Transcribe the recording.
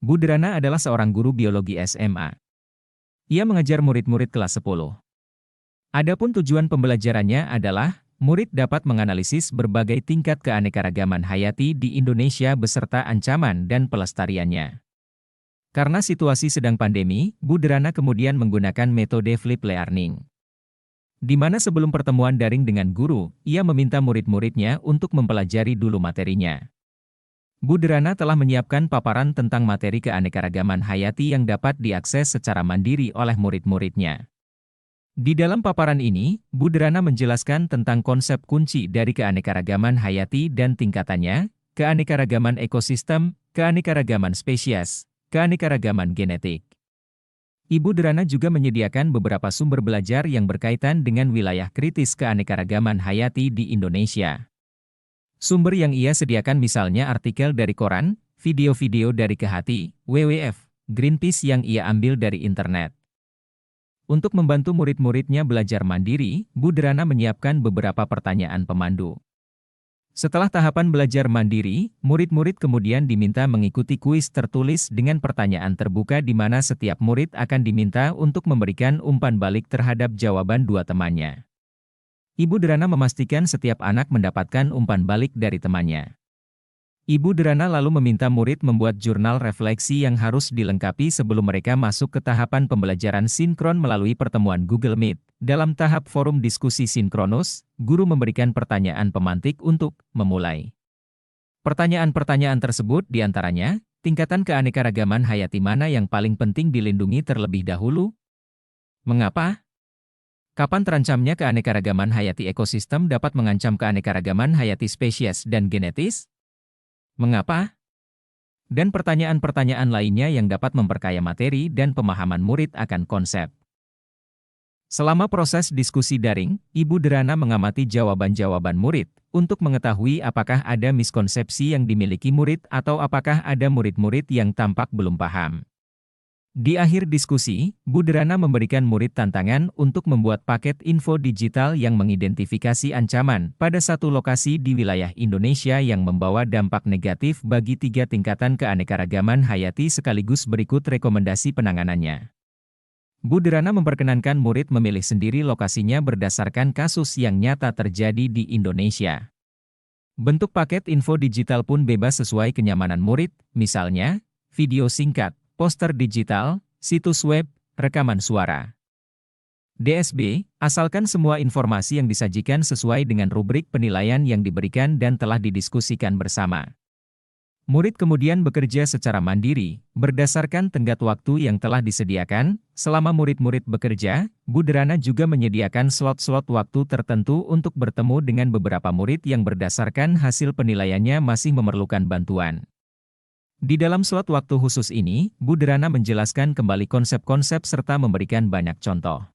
Budrana adalah seorang guru biologi SMA. Ia mengajar murid-murid kelas 10. Adapun tujuan pembelajarannya adalah, murid dapat menganalisis berbagai tingkat keanekaragaman hayati di Indonesia beserta ancaman dan pelestariannya. Karena situasi sedang pandemi, Budrana kemudian menggunakan metode flip learning. Di mana sebelum pertemuan daring dengan guru, ia meminta murid-muridnya untuk mempelajari dulu materinya. Budrana telah menyiapkan paparan tentang materi keanekaragaman hayati yang dapat diakses secara mandiri oleh murid-muridnya. Di dalam paparan ini, Budrana menjelaskan tentang konsep kunci dari keanekaragaman hayati dan tingkatannya, keanekaragaman ekosistem, keanekaragaman spesies, keanekaragaman genetik. Ibu Budrana juga menyediakan beberapa sumber belajar yang berkaitan dengan wilayah kritis keanekaragaman hayati di Indonesia. Sumber yang ia sediakan misalnya artikel dari koran, video-video dari Kehati, WWF, Greenpeace yang ia ambil dari internet. Untuk membantu murid-muridnya belajar mandiri, Budrana menyiapkan beberapa pertanyaan pemandu. Setelah tahapan belajar mandiri, murid-murid kemudian diminta mengikuti kuis tertulis dengan pertanyaan terbuka di mana setiap murid akan diminta untuk memberikan umpan balik terhadap jawaban dua temannya. Ibu Budrana memastikan setiap anak mendapatkan umpan balik dari temannya. Ibu Budrana lalu meminta murid membuat jurnal refleksi yang harus dilengkapi sebelum mereka masuk ke tahapan pembelajaran sinkron melalui pertemuan Google Meet. Dalam tahap forum diskusi sinkronus, guru memberikan pertanyaan pemantik untuk memulai. Pertanyaan-pertanyaan tersebut diantaranya, tingkatan keanekaragaman hayati mana yang paling penting dilindungi terlebih dahulu? Mengapa? Kapan terancamnya keanekaragaman hayati ekosistem dapat mengancam keanekaragaman hayati spesies dan genetis? Mengapa? Dan pertanyaan-pertanyaan lainnya yang dapat memperkaya materi dan pemahaman murid akan konsep. Selama proses diskusi daring, Ibu Budrana mengamati jawaban-jawaban murid, untuk mengetahui apakah ada miskonsepsi yang dimiliki murid atau apakah ada murid-murid yang tampak belum paham. Di akhir diskusi, Budrana memberikan murid tantangan untuk membuat paket info digital yang mengidentifikasi ancaman pada satu lokasi di wilayah Indonesia yang membawa dampak negatif bagi 3 tingkatan keanekaragaman hayati sekaligus berikut rekomendasi penanganannya. Budrana memperkenankan murid memilih sendiri lokasinya berdasarkan kasus yang nyata terjadi di Indonesia. Bentuk paket info digital pun bebas sesuai kenyamanan murid, misalnya, video singkat, poster digital, situs web, rekaman suara. DSB, asalkan semua informasi yang disajikan sesuai dengan rubrik penilaian yang diberikan dan telah didiskusikan bersama. Murid kemudian bekerja secara mandiri, berdasarkan tenggat waktu yang telah disediakan. Selama murid-murid bekerja, Budrana juga menyediakan slot-slot waktu tertentu untuk bertemu dengan beberapa murid yang berdasarkan hasil penilaiannya masih memerlukan bantuan. Di dalam slot waktu khusus ini, Budrana menjelaskan kembali konsep-konsep serta memberikan banyak contoh.